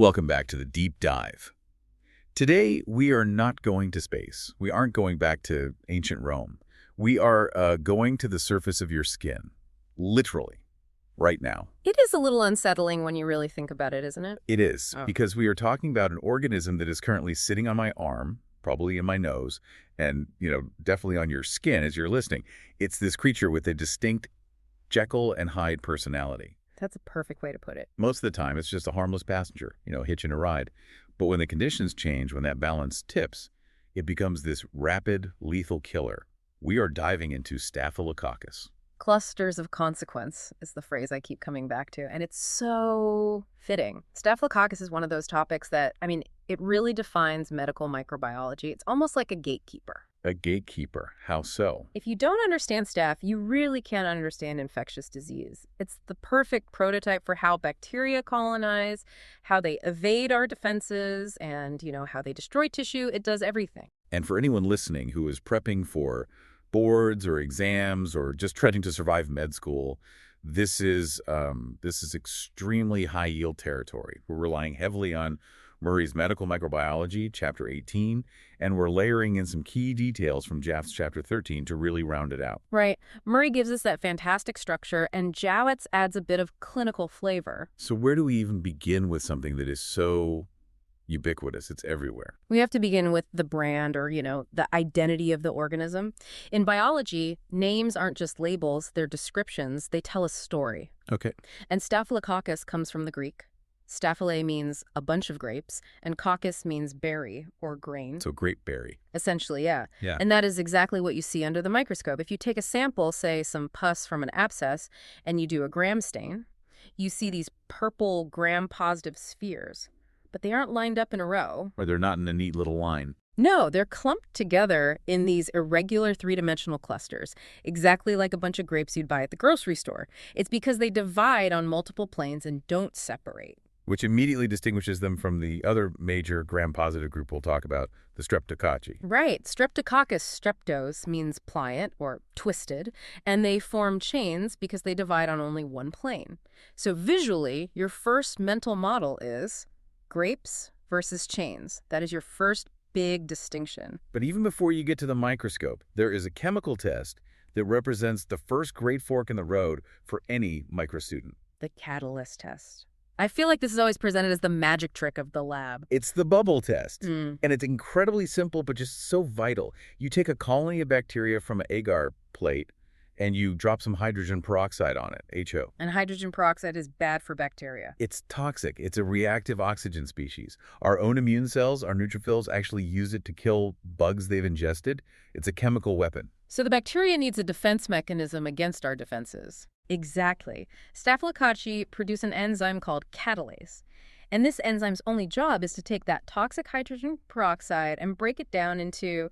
Welcome back to the Deep Dive. Today, we are not going to space. We aren't going back to ancient Rome. We are going to the surface of your skin, literally, right now. It is a little unsettling when you really think about it, isn't it? It is, Oh. because we are talking about an organism that is currently sitting on my arm, probably in my nose, and, definitely on your skin as you're listening. It's this creature with a distinct Jekyll and Hyde personality. That's a perfect way to put it. Most of the time, it's just a harmless passenger, hitching a ride. But when the conditions change, when that balance tips, it becomes this rapid, lethal killer. We are diving into Staphylococcus. Clusters of consequence is the phrase I keep coming back to, and it's so fitting. Staphylococcus is one of those topics that, it really defines medical microbiology. It's almost like a gatekeeper. A gatekeeper. How so? If you don't understand staph, you really can't understand infectious disease. It's the perfect prototype for how bacteria colonize, how they evade our defenses, and, how they destroy tissue. It does everything. And for anyone listening who is prepping for boards or exams or just trying to survive med school, this is extremely high-yield territory. We're relying heavily on Murray's Medical Microbiology, Chapter 18, and we're layering in some key details from Jaff's Chapter 13 to really round it out. Right. Murray gives us that fantastic structure, and Jowett's adds a bit of clinical flavor. So where do we even begin with something that is so ubiquitous? It's everywhere. We have to begin with the brand or, the identity of the organism. In biology, names aren't just labels, they're descriptions. They tell a story. Okay. And Staphylococcus comes from the Greek. Staphylae means a bunch of grapes, and coccus means berry or grain. So grape berry. Essentially, yeah. Yeah. And that is exactly what you see under the microscope. If you take a sample, say some pus from an abscess, and you do a gram stain, you see these purple gram-positive spheres. But they aren't lined up in a row. Or they're not in a neat little line. No, they're clumped together in these irregular three-dimensional clusters, exactly like a bunch of grapes you'd buy at the grocery store. It's because they divide on multiple planes and don't separate. Which immediately distinguishes them from the other major gram-positive group we'll talk about, the Streptococci. Right. Streptococcus streptos means pliant or twisted, and they form chains because they divide on only one plane. So visually, your first mental model is grapes versus chains. That is your first big distinction. But even before you get to the microscope, there is a chemical test that represents the first great fork in the road for any microstudent. The catalyst test. I feel like this is always presented as the magic trick of the lab. It's the bubble test. And it's incredibly simple, but just so vital. You take a colony of bacteria from an agar plate, and you drop some hydrogen peroxide on it, HO. And hydrogen peroxide is bad for bacteria. It's toxic. It's a reactive oxygen species. Our own immune cells, our neutrophils, actually use it to kill bugs they've ingested. It's a chemical weapon. So the bacteria needs a defense mechanism against our defenses. Exactly. Staphylococci produce an enzyme called catalase. And this enzyme's only job is to take that toxic hydrogen peroxide and break it down into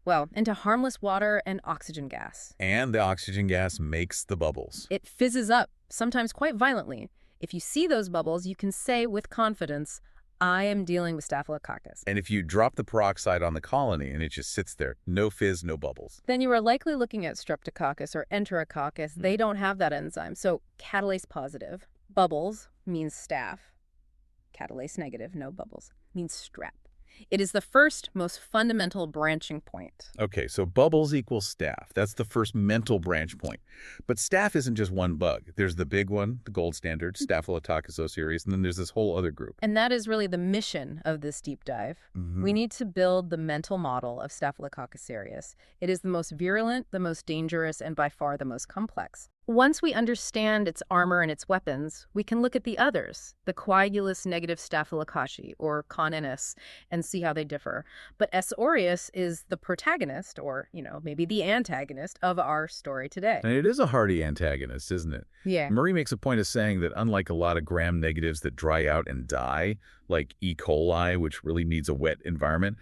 harmless water and oxygen gas. And the oxygen gas makes the bubbles. It fizzes up, sometimes quite violently. If you see those bubbles, you can say with confidence, I am dealing with Staphylococcus. And if you drop the peroxide on the colony and it just sits there, no fizz, no bubbles. Then you are likely looking at Streptococcus or Enterococcus. They don't have that enzyme. So catalase positive. Bubbles means staph. Catalase negative, no bubbles, means strep. It is the first, most fundamental branching point. Okay, so bubbles equals staph. That's the first mental branch point. But staph isn't just one bug. There's the big one, the gold standard, Staphylococcus aureus, and then there's this whole other group. And that is really the mission of this deep dive. We need to build the mental model of Staphylococcus aureus. It is the most virulent, the most dangerous, and by far the most complex. Once we understand its armor and its weapons, we can look at the others, the coagulase-negative staphylococci, or colonise, and see how they differ. But S. aureus is the protagonist, or, maybe the antagonist of our story today. And it is a hardy antagonist, isn't it? Yeah. Murray makes a point of saying that unlike a lot of gram-negatives that dry out and die, like E. coli, which really needs a wet environment,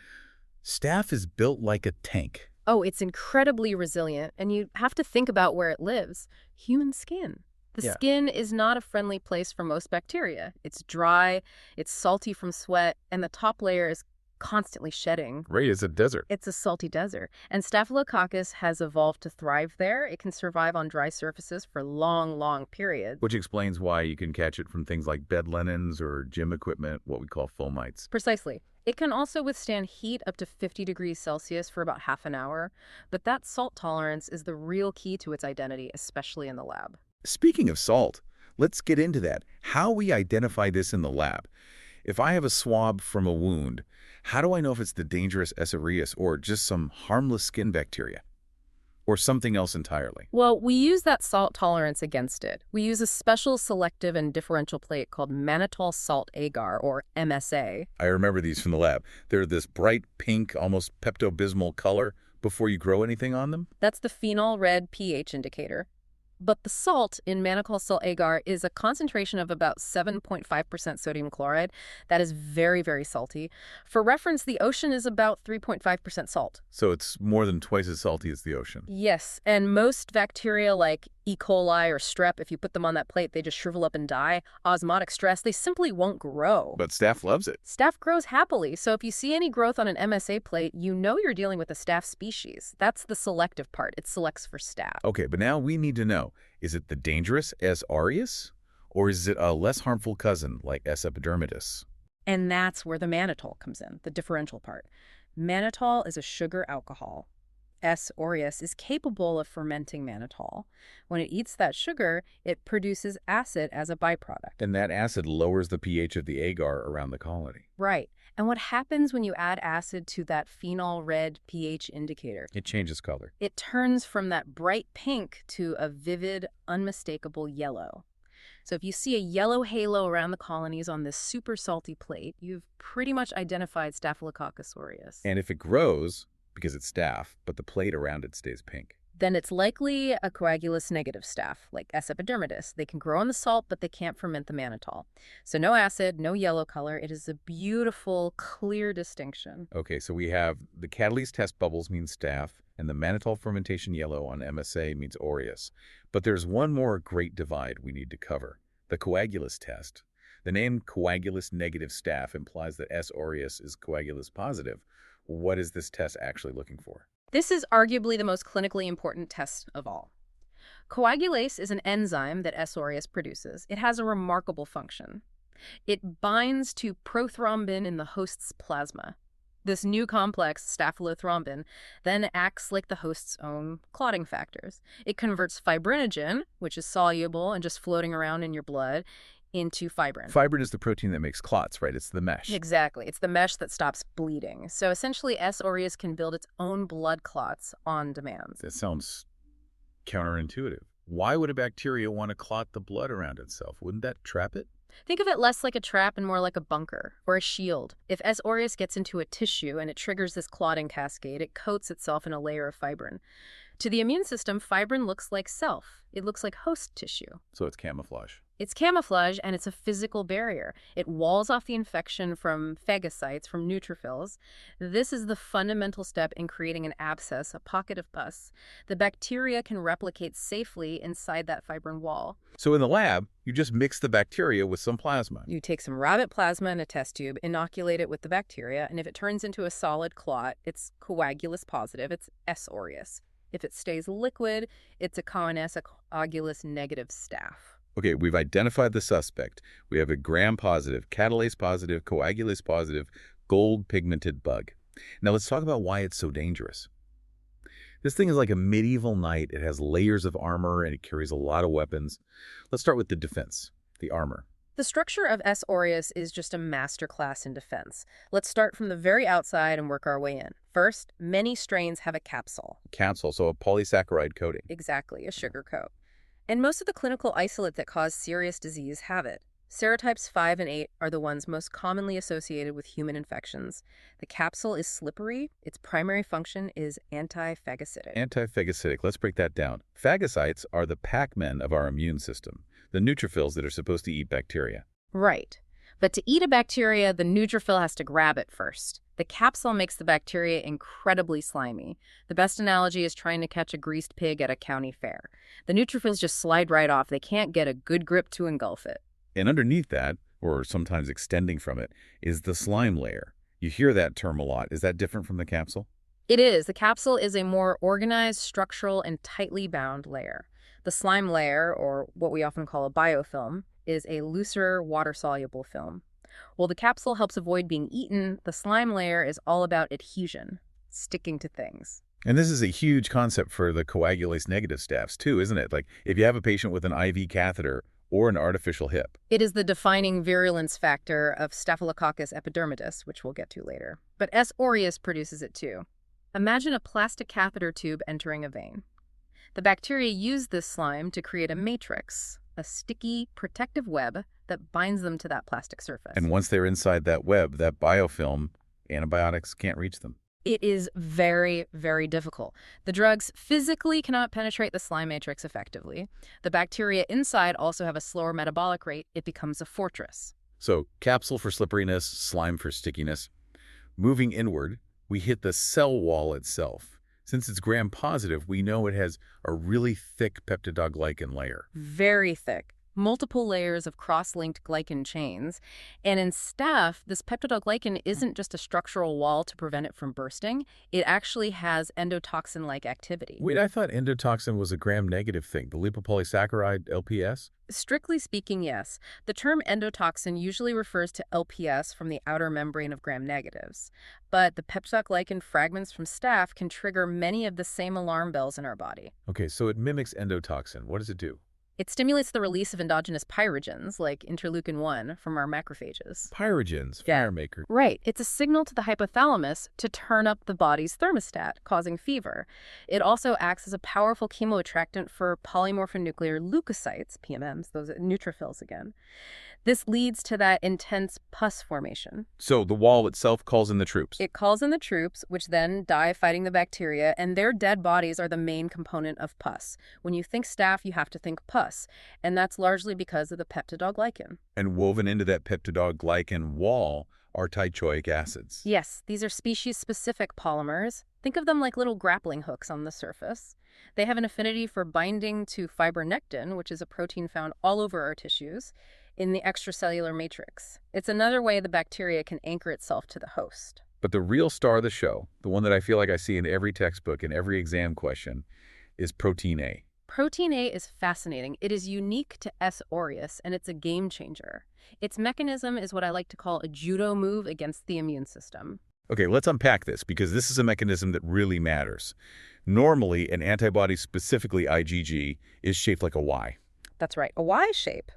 staph is built like a tank. Oh, it's incredibly resilient, and you have to think about where it lives. Human skin. The skin is not a friendly place for most bacteria. It's dry, it's salty from sweat, and the top layer is constantly shedding. Right, it's a desert. It's a salty desert. And Staphylococcus has evolved to thrive there. It can survive on dry surfaces for long, long periods. Which explains why you can catch it from things like bed linens or gym equipment, what we call fomites. Precisely. It can also withstand heat up to 50 degrees Celsius for about half an hour, but that salt tolerance is the real key to its identity, especially in the lab. Speaking of salt, let's get into that. How we identify this in the lab. If I have a swab from a wound, how do I know if it's the dangerous aureus or just some harmless skin bacteria? Or something else entirely? Well, we use that salt tolerance against it. We use a special selective and differential plate called mannitol salt agar, or MSA. I remember these from the lab. They're this bright pink, almost Pepto-Bismol color before you grow anything on them? That's the phenol red pH indicator. But the salt in mannitol salt agar is a concentration of about 7.5% sodium chloride. That is very, very salty. For reference, the ocean is about 3.5% salt. So it's more than twice as salty as the ocean. Yes, and most bacteria like E. coli or strep, if you put them on that plate, they just shrivel up and die. Osmotic stress, they simply won't grow. But staph loves it. Staph grows happily, so if you see any growth on an MSA plate, you know you're dealing with a staph species. That's the selective part. It selects for staph. Okay, but now we need to know, is it the dangerous S. aureus, or is it a less harmful cousin like S. epidermidis? And that's where the mannitol comes in, the differential part. Mannitol is a sugar alcohol. S. aureus is capable of fermenting mannitol. When it eats that sugar, it produces acid as a byproduct. And that acid lowers the pH of the agar around the colony. Right. And what happens when you add acid to that phenol red pH indicator? It changes color. It turns from that bright pink to a vivid, unmistakable yellow. So if you see a yellow halo around the colonies on this super salty plate, you've pretty much identified Staphylococcus aureus. And if it grows, because it's staph, but the plate around it stays pink, then it's likely a coagulase-negative staph, like S. epidermidis. They can grow on the salt, but they can't ferment the mannitol. So no acid, no yellow color. It is a beautiful, clear distinction. Okay, so we have the catalase test bubbles mean staph, and the mannitol fermentation yellow on MSA means aureus. But there's one more great divide we need to cover, the coagulase test. The name coagulase-negative staph implies that S. aureus is coagulase positive. What is this test actually looking for? This is arguably the most clinically important test of all. Coagulase is an enzyme that S. aureus produces. It has a remarkable function. It binds to prothrombin in the host's plasma. This new complex, staphylothrombin, then acts like the host's own clotting factors. It converts fibrinogen, which is soluble and just floating around in your blood, into fibrin. Fibrin is the protein that makes clots, right? It's the mesh. Exactly. It's the mesh that stops bleeding. So essentially, S. aureus can build its own blood clots on demand. That sounds counterintuitive. Why would a bacteria want to clot the blood around itself? Wouldn't that trap it? Think of it less like a trap and more like a bunker or a shield. If S. aureus gets into a tissue and it triggers this clotting cascade, it coats itself in a layer of fibrin. To the immune system, fibrin looks like self. It looks like host tissue. So it's camouflage. It's camouflage, and it's a physical barrier. It walls off the infection from phagocytes, from neutrophils. This is the fundamental step in creating an abscess, a pocket of pus. The bacteria can replicate safely inside that fibrin wall. So in the lab, you just mix the bacteria with some plasma. You take some rabbit plasma in a test tube, inoculate it with the bacteria, and if it turns into a solid clot, it's coagulase positive, it's S. aureus. If it stays liquid, it's a colonise, a coagulase-negative staph. Okay, we've identified the suspect. We have a gram-positive, catalase-positive, coagulase-positive, gold-pigmented bug. Now let's talk about why it's so dangerous. This thing is like a medieval knight. It has layers of armor, and it carries a lot of weapons. Let's start with the defense, the armor. The structure of S. aureus is just a masterclass in defense. Let's start from the very outside and work our way in. First, many strains have a capsule. Capsule, so a polysaccharide coating. Exactly, a sugar coat. And most of the clinical isolate that cause serious disease have it. Serotypes 5 and 8 are the ones most commonly associated with human infections. The capsule is slippery. Its primary function is anti-phagocytic. Anti-phagocytic. Let's break that down. Phagocytes are the Pac-Men of our immune system, the neutrophils that are supposed to eat bacteria. Right. But to eat a bacteria, the neutrophil has to grab it first. The capsule makes the bacteria incredibly slimy. The best analogy is trying to catch a greased pig at a county fair. The neutrophils just slide right off. They can't get a good grip to engulf it. And underneath that, or sometimes extending from it, is the slime layer. You hear that term a lot. Is that different from the capsule? It is. The capsule is a more organized, structural, and tightly bound layer. The slime layer, or what we often call a biofilm, is a looser, water-soluble film. While the capsule helps avoid being eaten, the slime layer is all about adhesion, sticking to things. And this is a huge concept for the coagulase-negative staphs, too, isn't it? Like, if you have a patient with an IV catheter or an artificial hip. It is the defining virulence factor of Staphylococcus epidermidis, which we'll get to later. But S. aureus produces it too. Imagine a plastic catheter tube entering a vein. The bacteria use this slime to create a matrix, a sticky, protective web that binds them to that plastic surface. And once they're inside that web, that biofilm, antibiotics can't reach them. It is very, very difficult. The drugs physically cannot penetrate the slime matrix effectively. The bacteria inside also have a slower metabolic rate. It becomes a fortress. So, capsule for slipperiness, slime for stickiness. Moving inward, we hit the cell wall itself. Since it's gram-positive, we know it has a really thick peptidoglycan layer. Very thick. Multiple layers of cross-linked glycan chains. And in staph, this peptidoglycan isn't just a structural wall to prevent it from bursting. It actually has endotoxin-like activity. Wait, I thought endotoxin was a gram-negative thing, the lipopolysaccharide LPS? Strictly speaking, yes. The term endotoxin usually refers to LPS from the outer membrane of gram-negatives. But the peptidoglycan fragments from staph can trigger many of the same alarm bells in our body. Okay, so it mimics endotoxin. What does it do? It stimulates the release of endogenous pyrogens, like interleukin-1, from our macrophages. Pyrogens, Yeah. firemaker. Right. It's a signal to the hypothalamus to turn up the body's thermostat, causing fever. It also acts as a powerful chemoattractant for polymorphonuclear leukocytes, PMMs, those neutrophils again. This leads to that intense pus formation. So the wall itself calls in the troops. It calls in the troops, which then die fighting the bacteria, and their dead bodies are the main component of pus. When you think staph, you have to think pus, and that's largely because of the peptidoglycan. And woven into that peptidoglycan wall are teichoic acids. Yes, these are species-specific polymers. Think of them like little grappling hooks on the surface. They have an affinity for binding to fibronectin, which is a protein found all over our tissues, in the extracellular matrix. It's another way the bacteria can anchor itself to the host. But the real star of the show, the one that I feel like I see in every textbook and every exam question, is protein A. Protein A is fascinating. It is unique to S. aureus, and it's a game changer. Its mechanism is what I like to call a judo move against the immune system. Okay, let's unpack this, because this is a mechanism that really matters. Normally, an antibody, specifically IgG, is shaped like a Y. That's right, a Y shape.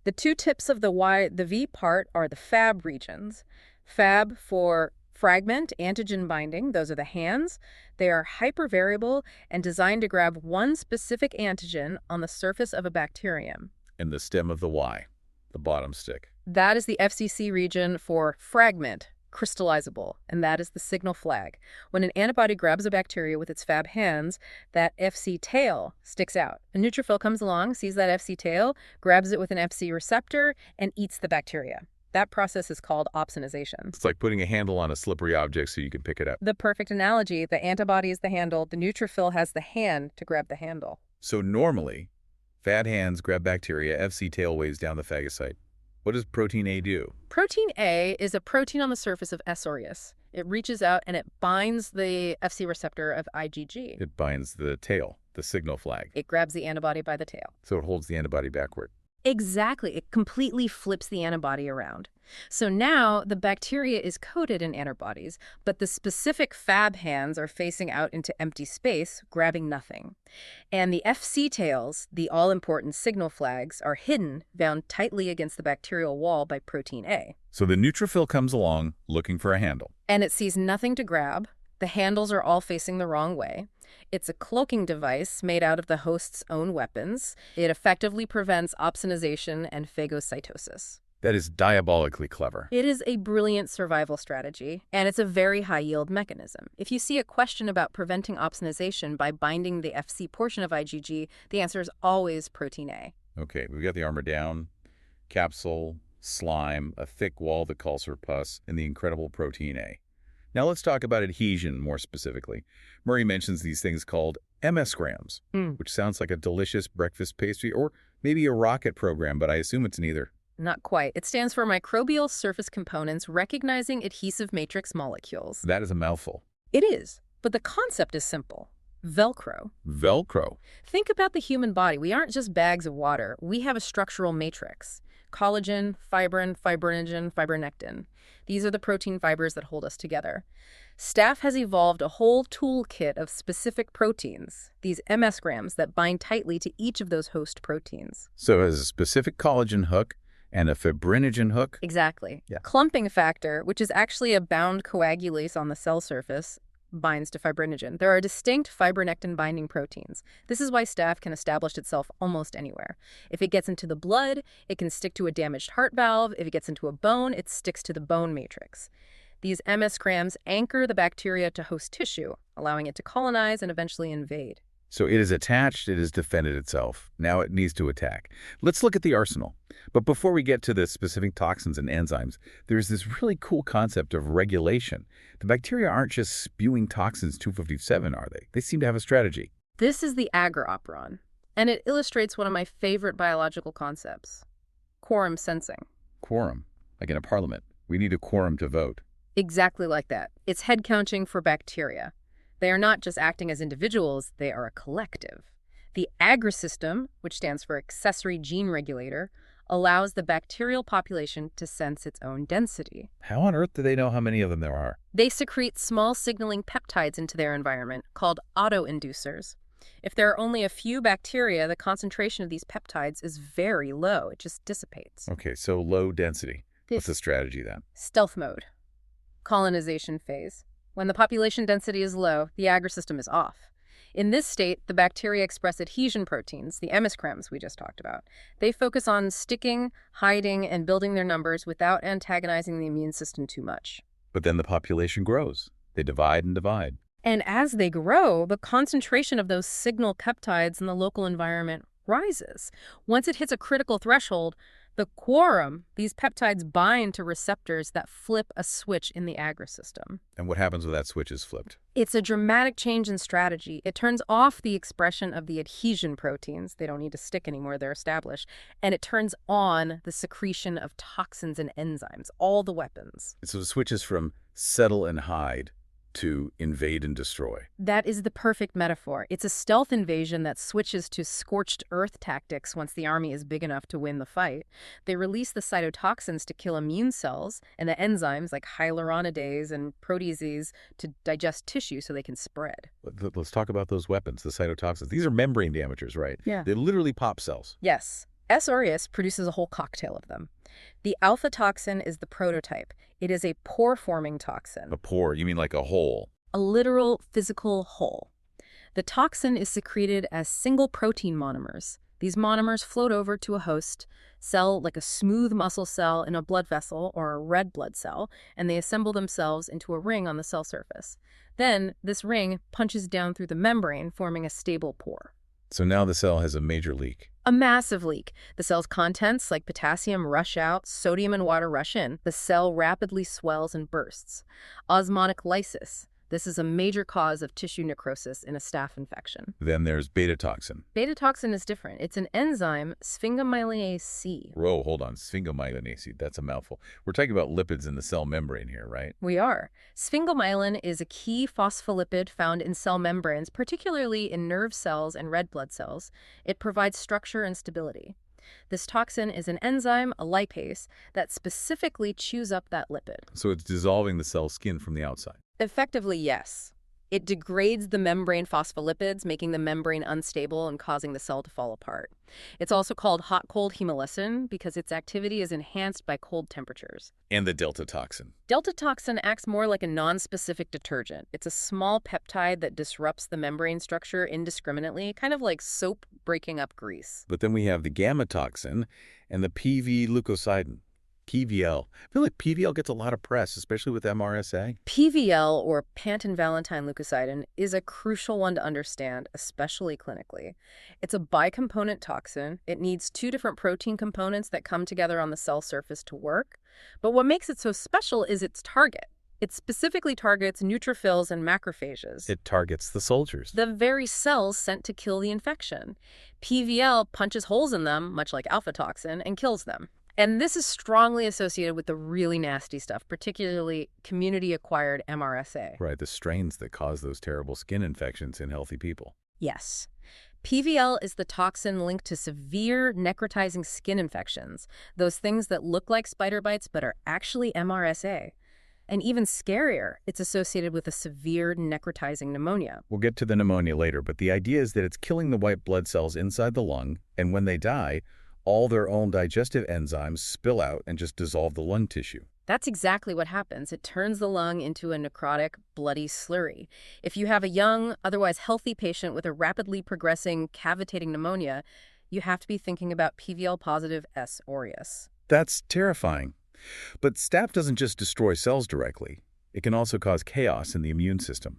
The two tips of the Y, the V part, are the Fab regions. Fab for fragment, antigen binding, those are the hands. They are hypervariable and designed to grab one specific antigen on the surface of a bacterium. And the stem of the Y, the bottom stick. That is the FCC region for fragment, crystallizable, and that is the signal flag. When an antibody grabs a bacteria with its Fab hands, that FC tail sticks out. A neutrophil comes along, sees that FC tail, grabs it with an FC receptor, and eats the bacteria. That process is called opsonization. It's like putting a handle on a slippery object so you can pick it up. The perfect analogy. The antibody is the handle, the neutrophil has the hand to grab the handle. So normally, Fab hands grab bacteria, FC tail waves down the phagocyte. What does protein A do? Protein A is a protein on the surface of S. aureus. It reaches out and it binds the FC receptor of IgG. It binds the tail, the signal flag. It grabs the antibody by the tail. So it holds the antibody backward. Exactly. It completely flips the antibody around. So now the bacteria is coated in antibodies, but the specific Fab hands are facing out into empty space, grabbing nothing. And the FC tails, the all-important signal flags, are hidden, bound tightly against the bacterial wall by protein A. So the neutrophil comes along looking for a handle. And it sees nothing to grab. The handles are all facing the wrong way. It's a cloaking device made out of the host's own weapons. It effectively prevents opsonization and phagocytosis. That is diabolically clever. It is a brilliant survival strategy, and it's a very high-yield mechanism. If you see a question about preventing opsonization by binding the FC portion of IgG, the answer is always protein A. Okay, we've got the armor down, capsule, slime, a thick wall that calls for pus, and the incredible protein A. Now let's talk about adhesion more specifically. Murray mentions these things called MS grams, which sounds like a delicious breakfast pastry or maybe a rocket program, but I assume it's neither. Not quite. It stands for microbial surface components recognizing adhesive matrix molecules. That is a mouthful. It is, but the concept is simple. Velcro. Velcro. Think about the human body. We aren't just bags of water. We have a structural matrix. Collagen, fibrin, fibrinogen, fibronectin. These are the protein fibers that hold us together. Staph has evolved a whole toolkit of specific proteins, these MS grams that bind tightly to each of those host proteins. So it has a specific collagen hook and a fibrinogen hook. Exactly. Yeah. Clumping factor, which is actually a bound coagulase on the cell surface, binds to fibrinogen. There are distinct fibronectin binding proteins. This is why staph can establish itself almost anywhere. If it gets into the blood, it can stick to a damaged heart valve. If it gets into a bone, it sticks to the bone matrix. These MS grams anchor the bacteria to host tissue, allowing it to colonize and eventually invade. So it is attached, it has defended itself. Now it needs to attack. Let's look at the arsenal. But before we get to the specific toxins and enzymes, there's this really cool concept of regulation. The bacteria aren't just spewing toxins 257, are they? They seem to have a strategy. This is the agar-operon, and it illustrates one of my favorite biological concepts, quorum sensing. Quorum, like in a parliament. We need a quorum to vote. Exactly like that. It's head counting for bacteria. They are not just acting as individuals, they are a collective. The agar system, which stands for accessory gene regulator, allows the bacterial population to sense its own density. How on earth do they know how many of them there are? They secrete small signaling peptides into their environment called autoinducers. If there are only a few bacteria, the concentration of these peptides is very low. It just dissipates. Okay, so low density. What's the strategy then? Stealth mode. Colonization phase. When the population density is low, the agar system is off. In this state, the bacteria express adhesion proteins, the MS grams we just talked about. They focus on sticking, hiding, and building their numbers without antagonizing the immune system too much. But then the population grows. They divide and divide. And as they grow, the concentration of those signal peptides in the local environment rises. Once it hits a critical threshold, the quorum, these peptides bind to receptors that flip a switch in the agar system. And what happens when that switch is flipped? It's a dramatic change in strategy. It turns off the expression of the adhesion proteins. They don't need to stick anymore, they're established. And it turns on the secretion of toxins and enzymes, all the weapons. So the switch is from settle and hide to invade and destroy. That is the perfect metaphor. It's a stealth invasion that switches to scorched earth tactics once the army is big enough to win the fight. They release the cytotoxins to kill immune cells and the enzymes like hyaluronidase and proteases to digest tissue so they can spread. Let's talk about those weapons, the cytotoxins. These are membrane damagers, right? Yeah. They literally pop cells. Yes. S. aureus produces a whole cocktail of them. The alpha toxin is the prototype. It is a pore-forming toxin. A pore, you mean like a hole? A literal physical hole. The toxin is secreted as single protein monomers. These monomers float over to a host cell like a smooth muscle cell in a blood vessel or a red blood cell, and they assemble themselves into a ring on the cell surface. Then, this ring punches down through the membrane, forming a stable pore. So now the cell has a major leak. A massive leak. The cell's contents, like potassium, rush out, sodium and water rush in. The cell rapidly swells and bursts. Osmotic lysis. This is a major cause of tissue necrosis in a staph infection. Then there's beta toxin. Beta toxin is different. It's an enzyme, sphingomyelinase C. Whoa, hold on. Sphingomyelinase C. That's a mouthful. We're talking about lipids in the cell membrane here, right? We are. Sphingomyelin is a key phospholipid found in cell membranes, particularly in nerve cells and red blood cells. It provides structure and stability. This toxin is an enzyme, a lipase, that specifically chews up that lipid. So it's dissolving the cell skin from the outside. Effectively, yes. It degrades the membrane phospholipids, making the membrane unstable and causing the cell to fall apart. It's also called hot-cold hemolysin because its activity is enhanced by cold temperatures. And the delta toxin. Delta toxin acts more like a non-specific detergent. It's a small peptide that disrupts the membrane structure indiscriminately, kind of like soap breaking up grease. But then we have the gamma toxin and the PV-leukocidin. PVL. I feel like PVL gets a lot of press, especially with MRSA. PVL, or Pantin-Valentine leukocidin, is a crucial one to understand, especially clinically. It's a bicomponent toxin. It needs two different protein components that come together on the cell surface to work. But what makes it so special is its target. It specifically targets neutrophils and macrophages. It targets the soldiers. The very cells sent to kill the infection. PVL punches holes in them, much like alpha toxin, and kills them. And this is strongly associated with the really nasty stuff, particularly community-acquired MRSA. Right, the strains that cause those terrible skin infections in healthy people. Yes. PVL is the toxin linked to severe necrotizing skin infections, those things that look like spider bites but are actually MRSA. And even scarier, it's associated with a severe necrotizing pneumonia. We'll get to the pneumonia later, but the idea is that it's killing the white blood cells inside the lung, and when they die, all their own digestive enzymes spill out and just dissolve the lung tissue. That's exactly what happens. It turns the lung into a necrotic, bloody slurry. If you have a young, otherwise healthy patient with a rapidly progressing cavitating pneumonia, you have to be thinking about PVL-positive S. aureus. That's terrifying. But staph doesn't just destroy cells directly. It can also cause chaos in the immune system.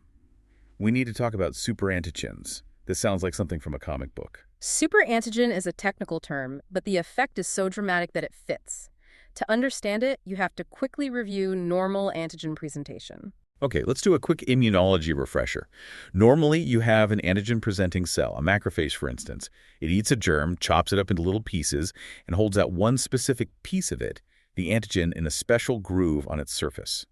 We need to talk about superantigens. This sounds like something from a comic book. Superantigen is a technical term, but the effect is so dramatic that it fits. To understand it, you have to quickly review normal antigen presentation. Okay, let's do a quick immunology refresher. Normally, you have an antigen-presenting cell, a macrophage, for instance. It eats a germ, chops it up into little pieces, and holds out one specific piece of it, the antigen, in a special groove on its surface.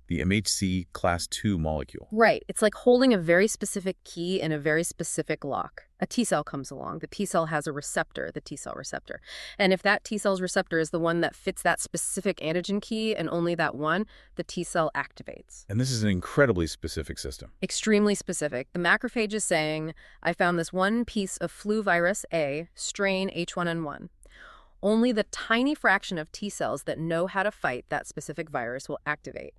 The MHC class II molecule. Right. It's like holding a very specific key in a very specific lock. A T cell comes along. The P cell has a receptor, the T cell receptor. And if that T cell's receptor is the one that fits that specific antigen key and only that one, the T cell activates. And this is an incredibly specific system. Extremely specific. The macrophage is saying, I found this one piece of flu virus A, strain H1N1. Only the tiny fraction of T cells that know how to fight that specific virus will activate.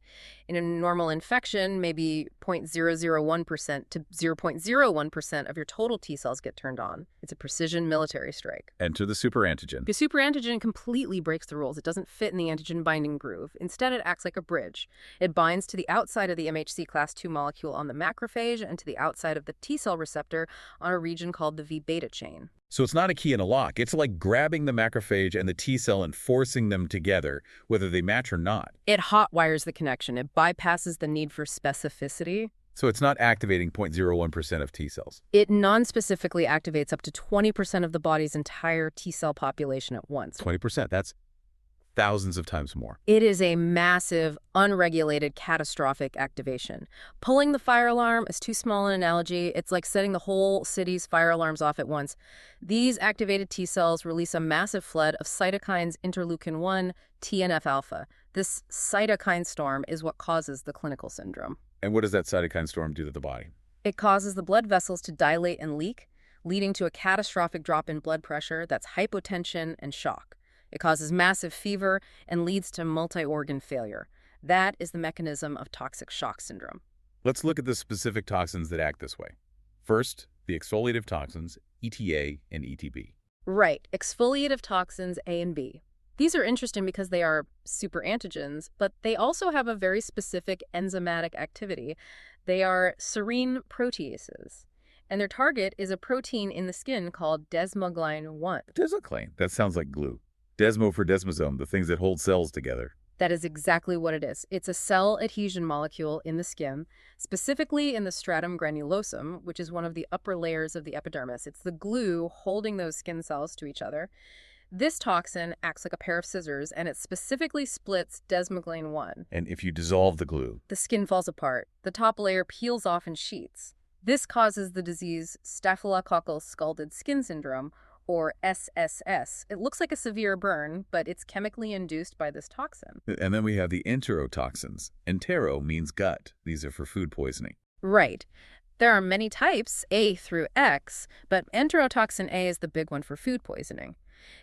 In a normal infection, maybe 0.001% to 0.01% of your total T cells get turned on. It's a precision military strike. Enter the superantigen. The superantigen completely breaks the rules. It doesn't fit in the antigen binding groove. Instead, it acts like a bridge. It binds to the outside of the MHC class II molecule on the macrophage and to the outside of the T cell receptor on a region called the V-beta chain. So it's not a key in a lock. It's like grabbing the macrophage and the T cell and forcing them together, whether they match or not. It hotwires the connection. It bypasses the need for specificity. So it's not activating 0.01% of T cells. It non-specifically activates up to 20% of the body's entire T cell population at once. 20%, that's thousands of times more. It is a massive, unregulated, catastrophic activation. Pulling the fire alarm is too small an analogy. It's like setting the whole city's fire alarms off at once. These activated T cells release a massive flood of cytokines interleukin-1, TNF-alpha. This cytokine storm is what causes the clinical syndrome. And what does that cytokine storm do to the body? It causes the blood vessels to dilate and leak, leading to a catastrophic drop in blood pressure that's hypotension and shock. It causes massive fever and leads to multi-organ failure. That is the mechanism of toxic shock syndrome. Let's look at the specific toxins that act this way. First, the exfoliative toxins, ETA and ETB. Right, exfoliative toxins A and B. These are interesting because they are superantigens, but they also have a very specific enzymatic activity. They are serine proteases, and their target is a protein in the skin called desmoglein-1. Desmoglein, that sounds like glue. Desmo for desmosome, the things that hold cells together. That is exactly what it is. It's a cell adhesion molecule in the skin, specifically in the stratum granulosum, which is one of the upper layers of the epidermis. It's the glue holding those skin cells to each other. This toxin acts like a pair of scissors, and it specifically splits desmoglein-1. And if you dissolve the glue, the skin falls apart. The top layer peels off in sheets. This causes the disease Staphylococcus scalded skin syndrome, or SSS. It looks like a severe burn, but it's chemically induced by this toxin. And then we have the enterotoxins. Entero means gut. These are for food poisoning. Right. There are many types, A through X, but enterotoxin A is the big one for food poisoning.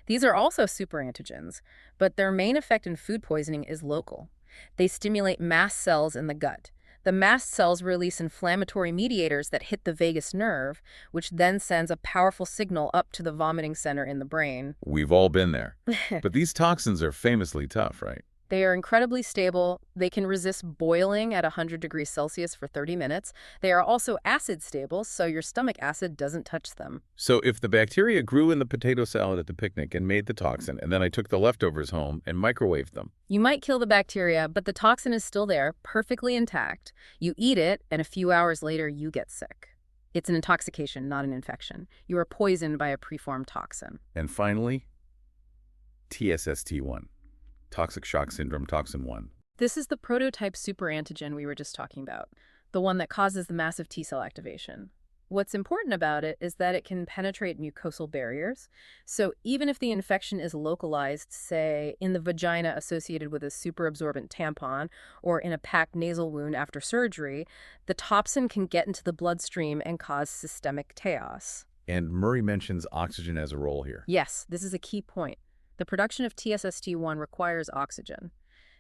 These are also superantigens, but their main effect in food poisoning is local. They stimulate mast cells in the gut. The mast cells release inflammatory mediators that hit the vagus nerve, which then sends a powerful signal up to the vomiting center in the brain. We've all been there. But these toxins are famously tough, right? They are incredibly stable. They can resist boiling at 100 degrees Celsius for 30 minutes. They are also acid stable, so your stomach acid doesn't touch them. So if the bacteria grew in the potato salad at the picnic and made the toxin, and then I took the leftovers home and microwaved them, you might kill the bacteria, but the toxin is still there, perfectly intact. You eat it, and a few hours later, you get sick. It's an intoxication, not an infection. You are poisoned by a preformed toxin. And finally, TSST1, toxic shock syndrome, toxin 1. This is the prototype superantigen we were just talking about, the one that causes the massive T-cell activation. What's important about it is that it can penetrate mucosal barriers. So even if the infection is localized, say, in the vagina associated with a superabsorbent tampon or in a packed nasal wound after surgery, the toxin can get into the bloodstream and cause systemic chaos. And Murray mentions oxygen as a role here. Yes, this is a key point. The production of TSST1 requires oxygen.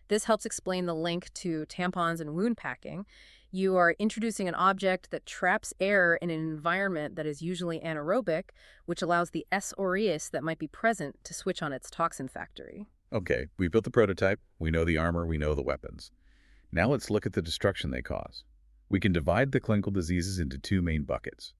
This helps explain the link to tampons and wound packing. You are introducing an object that traps air in an environment that is usually anaerobic, which allows the S. aureus that might be present to switch on its toxin factory. Okay, we built the prototype, we know the armor, we know the weapons. Now let's look at the destruction they cause. We can divide the clinical diseases into two main buckets: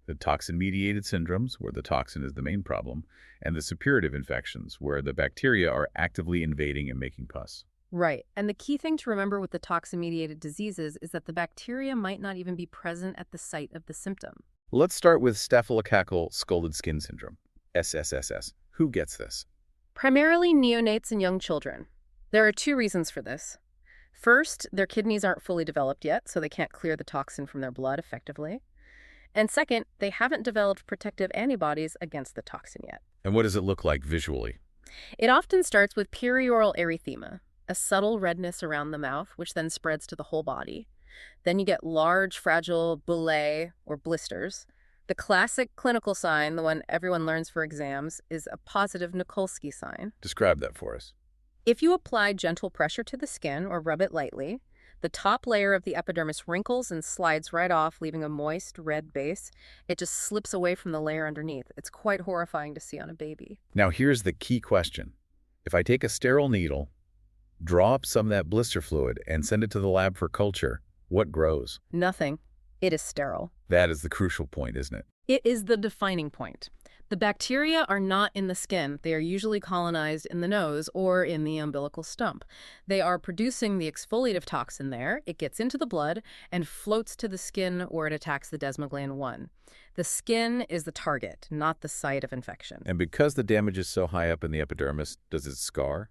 the toxin-mediated syndromes, where the toxin is the main problem, and the suppurative infections, where the bacteria are actively invading and making pus. Right. And the key thing to remember with the toxin-mediated diseases is that the bacteria might not even be present at the site of the symptom. Let's start with staphylococcal scalded skin syndrome, SSSS. Who gets this? Primarily neonates and young children. There are two reasons for this. First, their kidneys aren't fully developed yet, so they can't clear the toxin from their blood effectively. And second, they haven't developed protective antibodies against the toxin yet. And what does it look like visually? It often starts with perioral erythema, a subtle redness around the mouth, which then spreads to the whole body. Then you get large, fragile bullae, or blisters. The classic clinical sign, the one everyone learns for exams, is a positive Nikolsky sign. Describe that for us. If you apply gentle pressure to the skin or rub it lightly, the top layer of the epidermis wrinkles and slides right off, leaving a moist, red base. It just slips away from the layer underneath. It's quite horrifying to see on a baby. Now here's the key question. If I take a sterile needle, draw up some of that blister fluid, and send it to the lab for culture, what grows? Nothing. It is sterile. That is the crucial point, isn't it? It is the defining point. The bacteria are not in the skin. They are usually colonized in the nose or in the umbilical stump. They are producing the exfoliative toxin there. It gets into the blood and floats to the skin where it attacks the desmoglein 1. The skin is the target, not the site of infection. And because the damage is so high up in the epidermis, does it scar?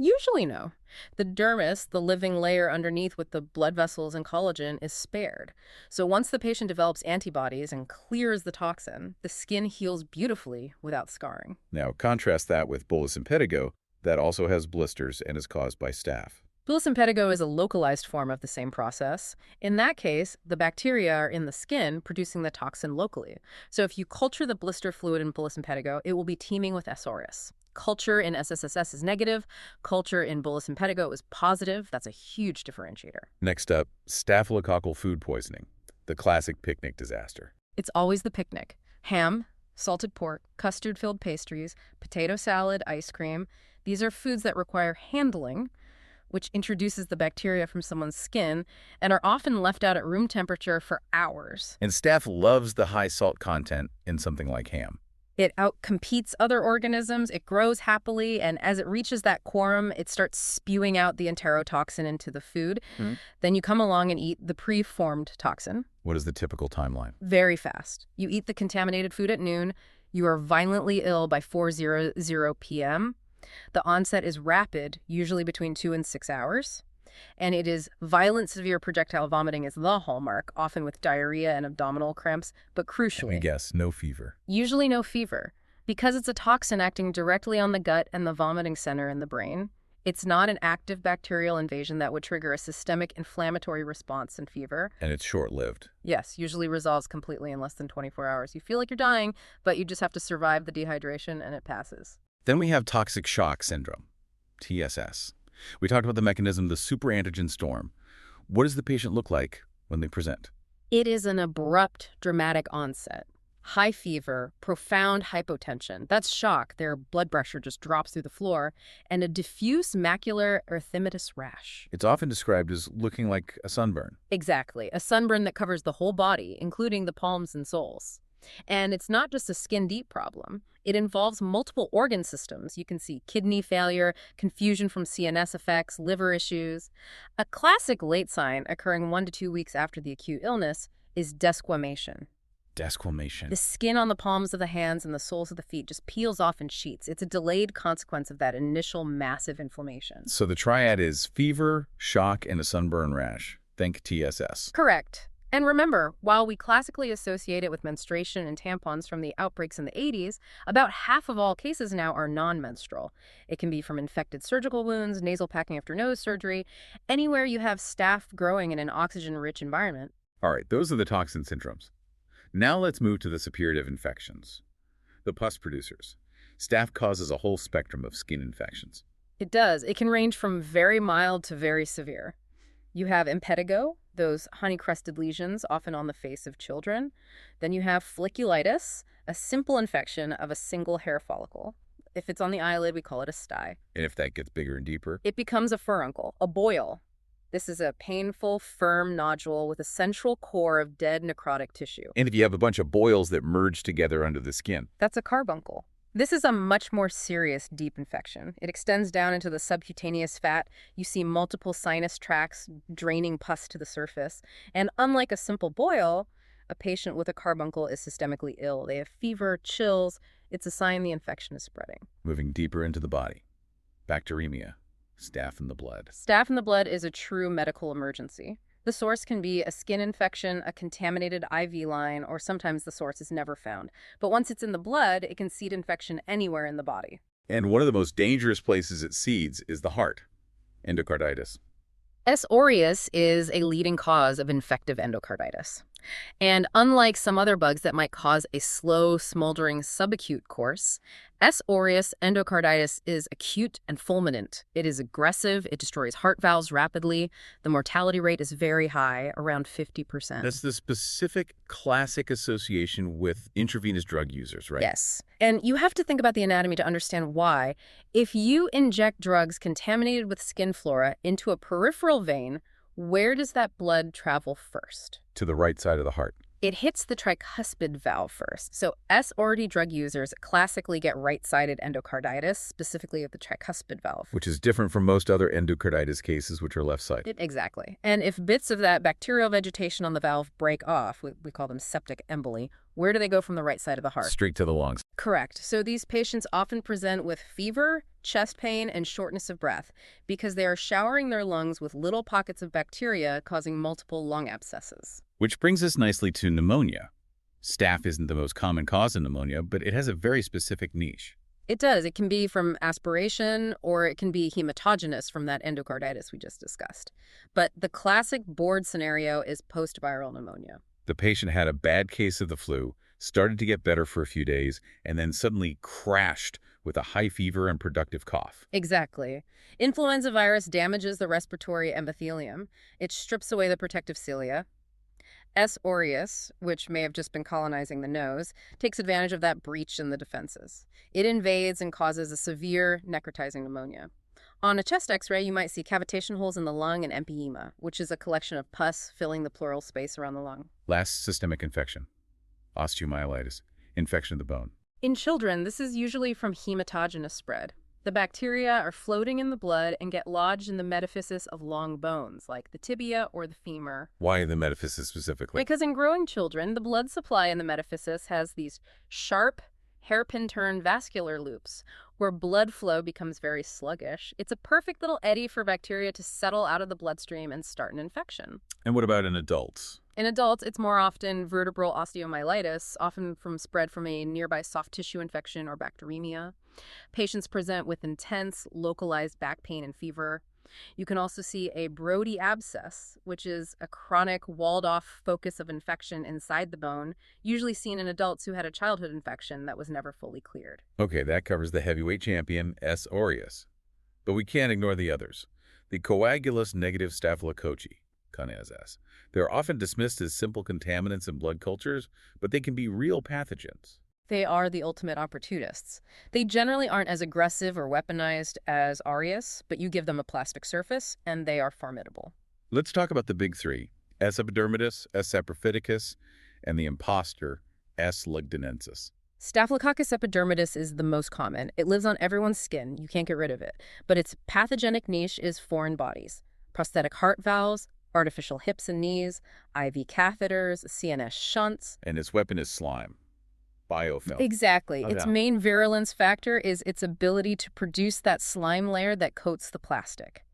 Usually no. The dermis, the living layer underneath with the blood vessels and collagen, is spared. So once the patient develops antibodies and clears the toxin, the skin heals beautifully without scarring. Now contrast that with bullous impetigo, that also has blisters and is caused by staph. Bullous impetigo is a localized form of the same process. In that case, the bacteria are in the skin producing the toxin locally. So if you culture the blister fluid in bullous impetigo, it will be teeming with S. aureus. Culture in SSSS is negative. Culture in bullous impetigo is positive. That's a huge differentiator. Next up, staphylococcal food poisoning, the classic picnic disaster. It's always the picnic. Ham, salted pork, custard-filled pastries, potato salad, ice cream. These are foods that require handling, which introduces the bacteria from someone's skin and are often left out at room temperature for hours. And staph loves the high salt content in something like ham. It outcompetes other organisms, it grows happily, and as it reaches that quorum, it starts spewing out the enterotoxin into the food. Then you come along and eat the preformed toxin. What is the typical timeline? Very fast. You eat the contaminated food at noon. You are violently ill by 4:00 p.m. The onset is rapid, usually between 2 and 6 hours. And it is violent, severe projectile vomiting is the hallmark, often with diarrhea and abdominal cramps, but crucially, Let me guess, no fever. usually no fever. Because it's a toxin acting directly on the gut and the vomiting center in the brain, it's not an active bacterial invasion that would trigger a systemic inflammatory response and fever. And it's short-lived. Yes, usually resolves completely in less than 24 hours. You feel like you're dying, but you just have to survive the dehydration and it passes. Then we have toxic shock syndrome, TSS. We talked about the mechanism, the superantigen storm. What does the patient look like when they present? It is an abrupt, dramatic onset. High fever, profound hypotension. That's shock. Their blood pressure just drops through the floor. And a diffuse macular erythematous rash. It's often described as looking like a sunburn. Exactly. A sunburn that covers the whole body, including the palms and soles. And it's not just a skin-deep problem. It involves multiple organ systems. You can see kidney failure, confusion from CNS effects, liver issues. A classic late sign occurring 1 to 2 weeks after the acute illness is desquamation. desquamation. The skin on the palms of the hands and the soles of the feet just peels off in sheets. It's a delayed consequence of that initial massive inflammation. So the triad is fever, shock, and a sunburn rash. Think TSS. Correct. And remember, while we classically associate it with menstruation and tampons from the outbreaks in the 80s, about half of all cases now are non-menstrual. It can be from infected surgical wounds, nasal packing after nose surgery, anywhere you have staph growing in an oxygen-rich environment. All right, those are the toxin syndromes. Now let's move to the suppurative infections. The pus producers. Staph causes a whole spectrum of skin infections. It does. It can range from very mild to very severe. You have impetigo, those honey-crusted lesions, often on the face of children. Then you have folliculitis, a simple infection of a single hair follicle. If it's on the eyelid, we call it a sty. And if that gets bigger and deeper? It becomes a furuncle, a boil. This is a painful, firm nodule with a central core of dead necrotic tissue. And if you have a bunch of boils that merge together under the skin? That's a carbuncle. This is a much more serious deep infection. It extends down into the subcutaneous fat. You see multiple sinus tracts draining pus to the surface. And unlike a simple boil, a patient with a carbuncle is systemically ill. They have fever, chills. It's a sign the infection is spreading. Moving deeper into the body. Bacteraemia. Staph in the blood. Staph in the blood is a true medical emergency. The source can be a skin infection, a contaminated IV line, or sometimes the source is never found. But once it's in the blood, it can seed infection anywhere in the body. And one of the most dangerous places it seeds is the heart. Endocarditis. S. aureus is a leading cause of infective endocarditis. And unlike some other bugs that might cause a slow, smoldering subacute course, S. aureus endocarditis is acute and fulminant. It is aggressive. It destroys heart valves rapidly. The mortality rate is very high, around 50%. That's the specific classic association with intravenous drug users, right? Yes. And you have to think about the anatomy to understand why. If you inject drugs contaminated with skin flora into a peripheral vein, where does that blood travel first? To the right side of the heart. It hits the tricuspid valve first. So S-already drug users classically get right-sided endocarditis, specifically at the tricuspid valve. Which is different from most other endocarditis cases, which are left-sided. Exactly. And if bits of that bacterial vegetation on the valve break off, we call them septic emboli, where do they go from the right side of the heart? Straight to the lungs. Correct. So these patients often present with fever, chest pain, and shortness of breath because they are showering their lungs with little pockets of bacteria causing multiple lung abscesses. Which brings us nicely to pneumonia. Staph isn't the most common cause of pneumonia, but it has a very specific niche. It does. It can be from aspiration or it can be hematogenous from that endocarditis we just discussed. But the classic board scenario is post-viral pneumonia. The patient had a bad case of the flu, started to get better for a few days, and then suddenly crashed with a high fever and productive cough. Exactly. Influenza virus damages the respiratory epithelium. It strips away the protective cilia. S. aureus, which may have just been colonizing the nose, takes advantage of that breach in the defenses. It invades and causes a severe necrotizing pneumonia. On a chest x-ray, you might see cavitation holes in the lung and empyema, which is a collection of pus filling the pleural space around the lung. Last systemic infection. Osteomyelitis, infection of the bone. In children, this is usually from hematogenous spread. The bacteria are floating in the blood and get lodged in the metaphysis of long bones, like the tibia or the femur. Why the metaphysis specifically? Because in growing children, the blood supply in the metaphysis has these sharp, hairpin-turn vascular loops where blood flow becomes very sluggish. It's a perfect little eddy for bacteria to settle out of the bloodstream and start an infection. And what about in adults? In adults, it's more often vertebral osteomyelitis, often spread from a nearby soft tissue infection or bacteremia. Patients present with intense, localized back pain and fever. You can also see a Brody abscess, which is a chronic, walled-off focus of infection inside the bone, usually seen in adults who had a childhood infection that was never fully cleared. Okay, that covers the heavyweight champion, S. aureus. But we can't ignore the others. The coagulase-negative staphylococci, colonise. They're often dismissed as simple contaminants in blood cultures, but they can be real pathogens. They are the ultimate opportunists. They generally aren't as aggressive or weaponized as aureus, but you give them a plastic surface, and they are formidable. Let's talk about the big three, S. epidermidis, S. saprophyticus, and the imposter, S. ligdinensis. Staphylococcus epidermidis is the most common. It lives on everyone's skin. You can't get rid of it. But its pathogenic niche is foreign bodies, prosthetic heart valves, artificial hips and knees, IV catheters, CNS shunts. And its weapon is slime. Biofilm. Exactly. Oh, Its yeah. main virulence factor is its ability to produce that slime layer that coats the plastic.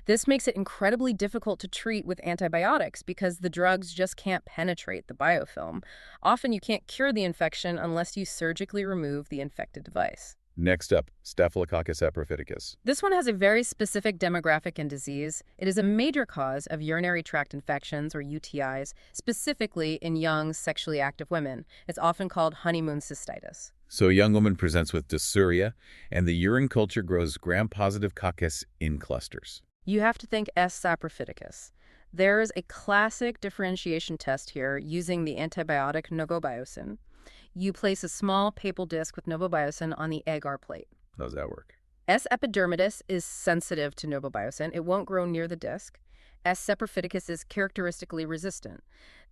This makes it incredibly difficult to treat with antibiotics because the drugs just can't penetrate the biofilm. Often you can't cure the infection unless you surgically remove the infected device. Next up, Staphylococcus epiphyticus. This one has a very specific demographic and disease. It is a major cause of urinary tract infections, or UTIs, specifically in young, sexually active women. It's often called honeymoon cystitis. So a young woman presents with dysuria, and the urine culture grows gram-positive coccus in clusters. You have to think S. saprophyticus. There's a classic differentiation test here using the antibiotic novobiocin. You place a small papal disc with novobiocin on the agar plate. How does that work? S. epidermidis is sensitive to novobiocin. It won't grow near the disc. S. saprophyticus is characteristically resistant.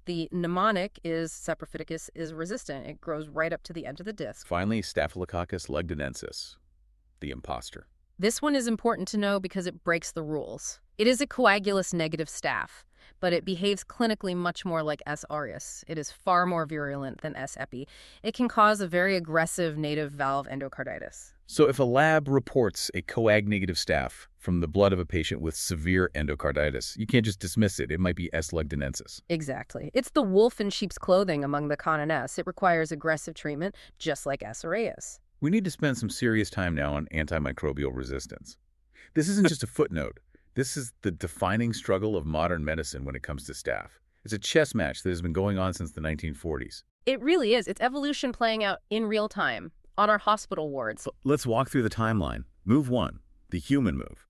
The mnemonic is saprophyticus is resistant. It grows right up to the end of the disc. Finally, Staphylococcus legionensis, the imposter. This one is important to know because it breaks the rules. It is a coagulase-negative staph, but it behaves clinically much more like S. aureus. It is far more virulent than S. epi. It can cause a very aggressive native valve endocarditis. So if a lab reports a coag-negative staph from the blood of a patient with severe endocarditis, you can't just dismiss it. It might be S. legionensis. Exactly. It's the wolf in sheep's clothing among the colonise. It requires aggressive treatment, just like S. aureus. We need to spend some serious time now on antimicrobial resistance. This isn't just a footnote. This is the defining struggle of modern medicine when it comes to staph. It's a chess match that has been going on since the 1940s. It really is. It's evolution playing out in real time on our hospital wards. Let's walk through the timeline. Move 1, the human move.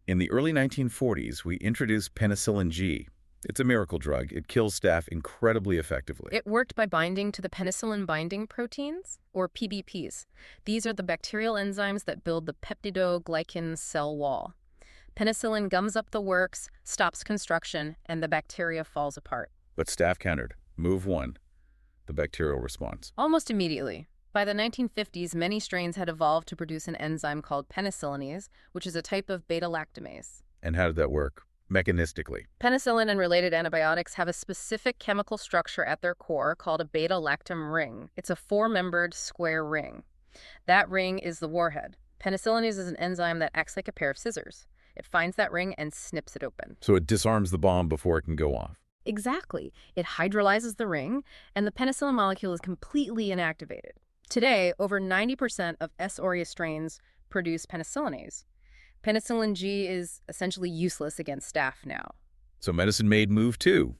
In the early 1940s, we introduced penicillin G. It's a miracle drug. It kills staph incredibly effectively. It worked by binding to the penicillin binding proteins, or PBPs. These are the bacterial enzymes that build the peptidoglycan cell wall. Penicillin gums up the works, stops construction, and the bacteria falls apart. But staph countered. Move 1, the bacterial response. Almost immediately. By the 1950s, many strains had evolved to produce an enzyme called penicillinase, which is a type of beta-lactamase. And how did that work? Mechanistically. Penicillin and related antibiotics have a specific chemical structure at their core called a beta-lactam ring. It's a four-membered square ring. That ring is the warhead. Penicillinase is an enzyme that acts like a pair of scissors. It finds that ring and snips it open. So it disarms the bomb before it can go off. Exactly. It hydrolyzes the ring, and the penicillin molecule is completely inactivated. Today, over 90% of S. aureus strains produce penicillinase. Penicillin G is essentially useless against staph now. So medicine made move 2.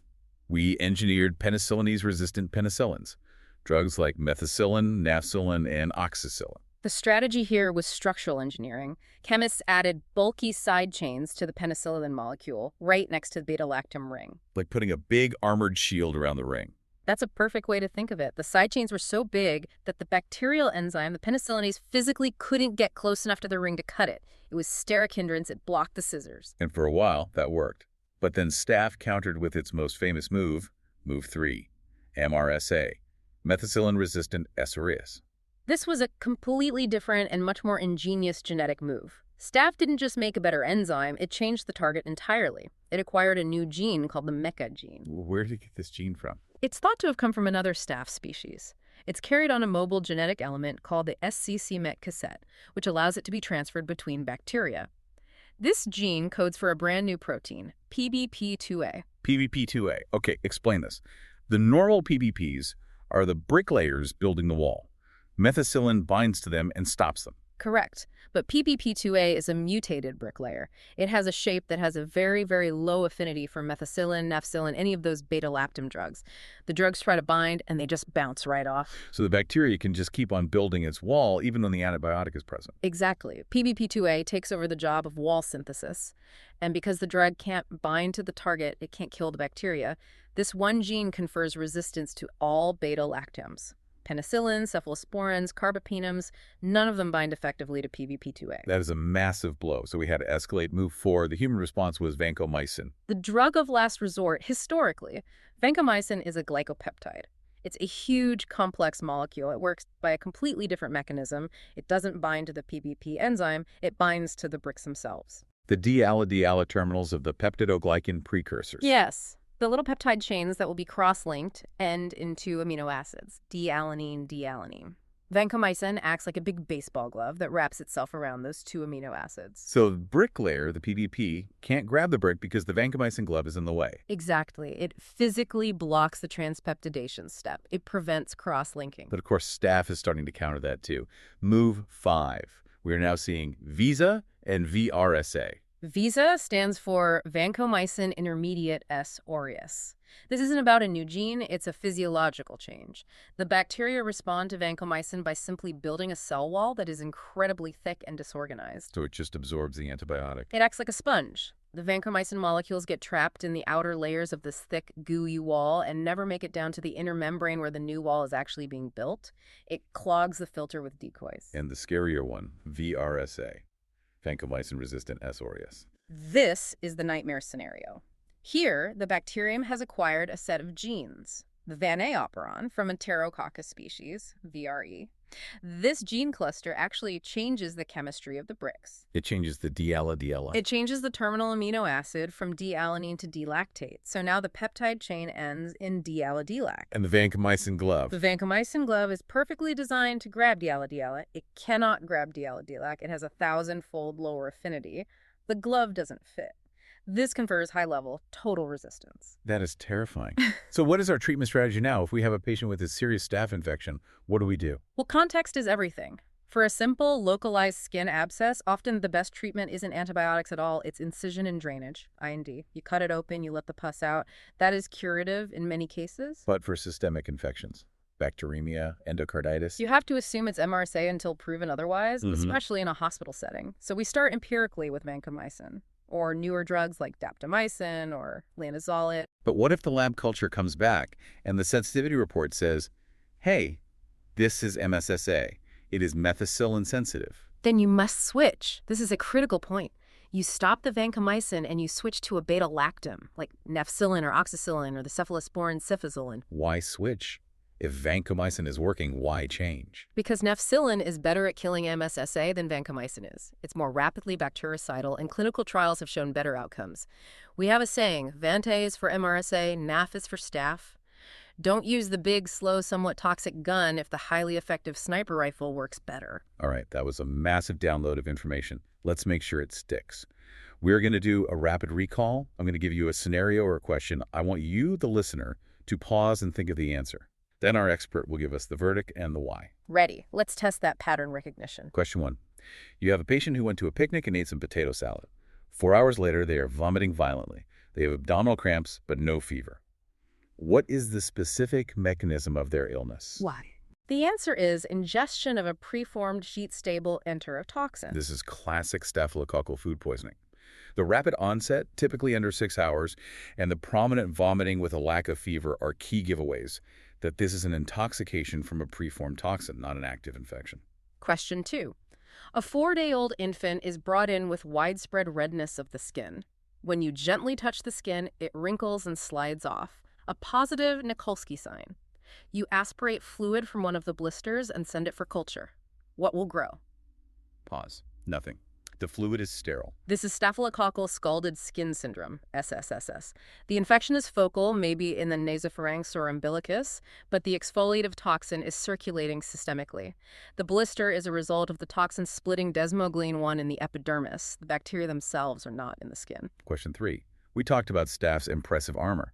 We engineered penicillinase-resistant penicillins, drugs like methicillin, nafcillin, and oxacillin. The strategy here was structural engineering. Chemists added bulky side chains to the penicillin molecule right next to the beta-lactam ring. Like putting a big armored shield around the ring. That's a perfect way to think of it. The side chains were so big that the bacterial enzyme, the penicillinase, physically couldn't get close enough to the ring to cut it. It was steric hindrance. It blocked the scissors. And for a while, that worked. But then staph countered with its most famous move, move 3, MRSA, methicillin-resistant S. aureus. This was a completely different and much more ingenious genetic move. Staph didn't just make a better enzyme, it changed the target entirely. It acquired a new gene called the MECA gene. Where did it get this gene from? It's thought to have come from another staph species. It's carried on a mobile genetic element called the SCC-MET cassette, which allows it to be transferred between bacteria. This gene codes for a brand new protein, PBP2A. PBP2A. Okay, explain this. The normal PBPs are the bricklayers building the wall. Methicillin binds to them and stops them. Correct. But PBP2A is a mutated bricklayer. It has a shape that has a very, very low affinity for methicillin, nafcillin, any of those beta-lactam drugs. The drugs try to bind, and they just bounce right off. So the bacteria can just keep on building its wall even when the antibiotic is present. Exactly. PBP2A takes over the job of wall synthesis. And because the drug can't bind to the target, it can't kill the bacteria, this one gene confers resistance to all beta-lactams. Penicillin, cephalosporins, carbapenems, none of them bind effectively to PBP2A. That is a massive blow. So we had to escalate. Move 4. The human response was vancomycin. The drug of last resort, historically, vancomycin is a glycopeptide. It's a huge, complex molecule. It works by a completely different mechanism. It doesn't bind to the PBP enzyme. It binds to the bricks themselves. The D-alla-D-alla terminals of the peptidoglycan precursors. Yes, the little peptide chains that will be cross-linked end into amino acids, D-alanine, D-alanine. Vancomycin acts like a big baseball glove that wraps itself around those two amino acids. So the brick layer, the PDP, can't grab the brick because the vancomycin glove is in the way. Exactly. It physically blocks the transpeptidation step. It prevents cross-linking. But of course, staph is starting to counter that too. Move 5. We are now seeing VISA and VRSA. VISA stands for vancomycin intermediate S aureus. This isn't about a new gene, it's a physiological change. The bacteria respond to vancomycin by simply building a cell wall that is incredibly thick and disorganized. So it just absorbs the antibiotic. It acts like a sponge. The vancomycin molecules get trapped in the outer layers of this thick, gooey wall and never make it down to the inner membrane where the new wall is actually being built. It clogs the filter with decoys. And the scarier one, VRSA, vancomycin-resistant S. aureus. This is the nightmare scenario. Here, the bacterium has acquired a set of genes, the Van A operon from Enterococcus species, VRE. This gene cluster actually changes the chemistry of the bricks. It changes the D-alla-D-alla. It changes the terminal amino acid from D-alanine to D-lactate. So now the peptide chain ends in D-alla-D-lac. And the vancomycin glove. The vancomycin glove is perfectly designed to grab D-alla-D-alla. It cannot grab D-alla-D-lac. It has 1,000-fold lower affinity. The glove doesn't fit. This confers high-level total resistance. That is terrifying. So what is our treatment strategy now? If we have a patient with a serious staph infection, what do we do? Well, context is everything. For a simple, localized skin abscess, often the best treatment isn't antibiotics at all. It's incision and drainage, IND. You cut it open, you let the pus out. That is curative in many cases. But for systemic infections, bacteraemia, endocarditis? You have to assume it's MRSA until proven otherwise, especially in a hospital setting. So we start empirically with vancomycin, or newer drugs like daptomycin or linezolid. But what if the lab culture comes back and the sensitivity report says, hey, this is MSSA. It is methicillin sensitive. Then you must switch. This is a critical point. You stop the vancomycin and you switch to a beta-lactam, like nafcillin or oxacillin or the cephalosporin cefazolin. Why switch? If vancomycin is working, why change? Because nafcillin is better at killing MSSA than vancomycin is. It's more rapidly bactericidal, and clinical trials have shown better outcomes. We have a saying, Vante is for MRSA, Naf is for staph. Don't use the big, slow, somewhat toxic gun if the highly effective sniper rifle works better. All right, that was a massive download of information. Let's make sure it sticks. We're going to do a rapid recall. I'm going to give you a scenario or a question. I want you, the listener, to pause and think of the answer. Then our expert will give us the verdict and the why. Ready. Let's test that pattern recognition. Question 1. You have a patient who went to a picnic and ate some potato salad. 4 hours later, they are vomiting violently. They have abdominal cramps, but no fever. What is the specific mechanism of their illness? Why? The answer is ingestion of a preformed sheet-stable enterotoxin. This is classic staphylococcal food poisoning. The rapid onset, typically under 6 hours, and the prominent vomiting with a lack of fever are key giveaways that this is an intoxication from a preformed toxin, not an active infection. Question 2. A 4-day-old infant is brought in with widespread redness of the skin. When you gently touch the skin, it wrinkles and slides off, a positive Nikolsky sign. You aspirate fluid from one of the blisters and send it for culture. What will grow? Pause. Nothing. The fluid is sterile. This is staphylococcal scalded skin syndrome, SSSS. The infection is focal, maybe in the nasopharynx or umbilicus, but the exfoliative toxin is circulating systemically. The blister is a result of the toxin splitting desmoglein 1 in the epidermis. The bacteria themselves are not in the skin. Question 3. We talked about staph's impressive armor.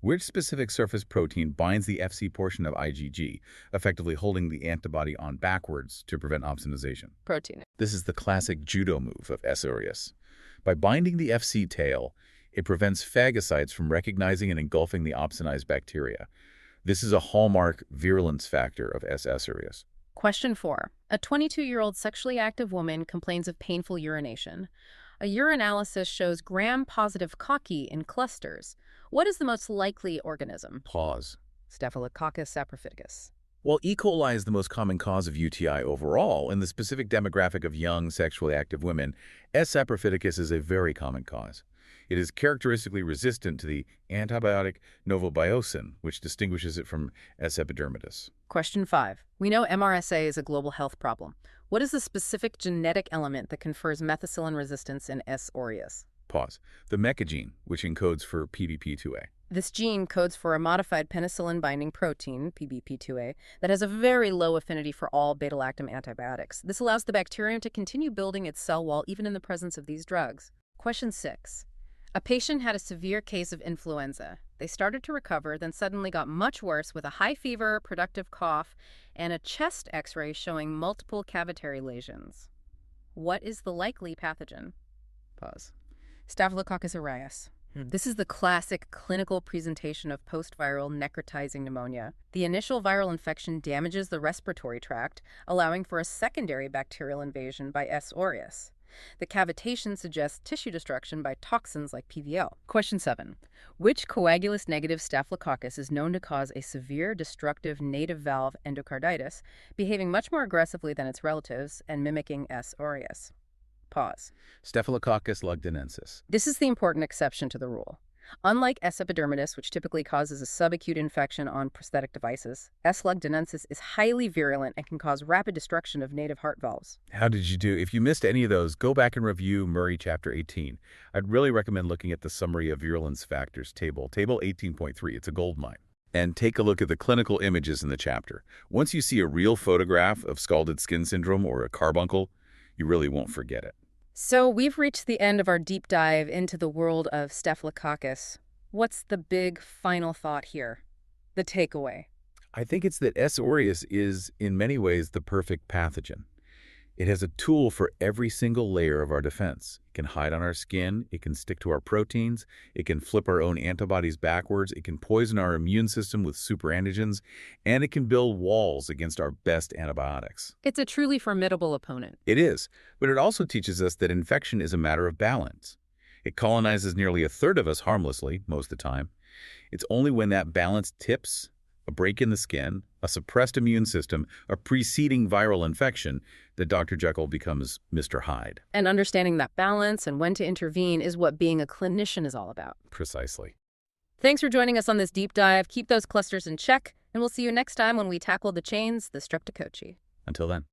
Which specific surface protein binds the Fc portion of IgG, effectively holding the antibody on backwards to prevent opsonization? Protein. This is the classic judo move of S. aureus. By binding the Fc tail, it prevents phagocytes from recognizing and engulfing the opsonized bacteria. This is a hallmark virulence factor of S. aureus. Question 4. A 22-year-old sexually active woman complains of painful urination. A urinalysis shows gram-positive Cocci in clusters. What is the most likely organism? Pause. Staphylococcus saprophyticus. While E. coli is the most common cause of UTI overall, in the specific demographic of young, sexually active women, S. saprophyticus is a very common cause. It is characteristically resistant to the antibiotic novobiocin, which distinguishes it from S. epidermidis. Question 5. We know MRSA is a global health problem. What is the specific genetic element that confers methicillin resistance in S. aureus? Pause. The MECA gene, which encodes for PBP2A. This gene codes for a modified penicillin-binding protein, PBP2A, that has a very low affinity for all beta-lactam antibiotics. This allows the bacterium to continue building its cell wall even in the presence of these drugs. Question 6. A patient had a severe case of influenza. They started to recover, then suddenly got much worse with a high fever, productive cough, and a chest x-ray showing multiple cavitary lesions. What is the likely pathogen? Pause. Staphylococcus aureus. This is the classic clinical presentation of post-viral necrotizing pneumonia. The initial viral infection damages the respiratory tract, allowing for a secondary bacterial invasion by S. aureus. The cavitation suggests tissue destruction by toxins like PVL. Question 7. Which coagulase-negative staphylococcus is known to cause a severe destructive native valve endocarditis, behaving much more aggressively than its relatives and mimicking S. aureus? Pause. Staphylococcus lugdunensis. This is the important exception to the rule. Unlike S. epidermidis, which typically causes a subacute infection on prosthetic devices, S. lugdunensis is highly virulent and can cause rapid destruction of native heart valves. How did you do? If you missed any of those, go back and review Murray Chapter 18. I'd really recommend looking at the Summary of Virulence Factors table, Table 18.3. It's a goldmine. And take a look at the clinical images in the chapter. Once you see a real photograph of scalded skin syndrome or a carbuncle, you really won't forget it. So we've reached the end of our deep dive into the world of Staphylococcus. What's the big final thought here? The takeaway? I think it's that S. aureus is, in many ways, the perfect pathogen. It has a tool for every single layer of our defense. It can hide on our skin, it can stick to our proteins, it can flip our own antibodies backwards, it can poison our immune system with superantigens, and it can build walls against our best antibiotics. It's a truly formidable opponent. It is, but it also teaches us that infection is a matter of balance. It colonizes nearly a third of us harmlessly, most of the time. It's only when that balance tips, a break in the skin, a suppressed immune system, a preceding viral infection, that Dr. Jekyll becomes Mr. Hyde. And understanding that balance and when to intervene is what being a clinician is all about. Precisely. Thanks for joining us on this deep dive. Keep those clusters in check, and we'll see you next time when we tackle the chains, the streptococci. Until then.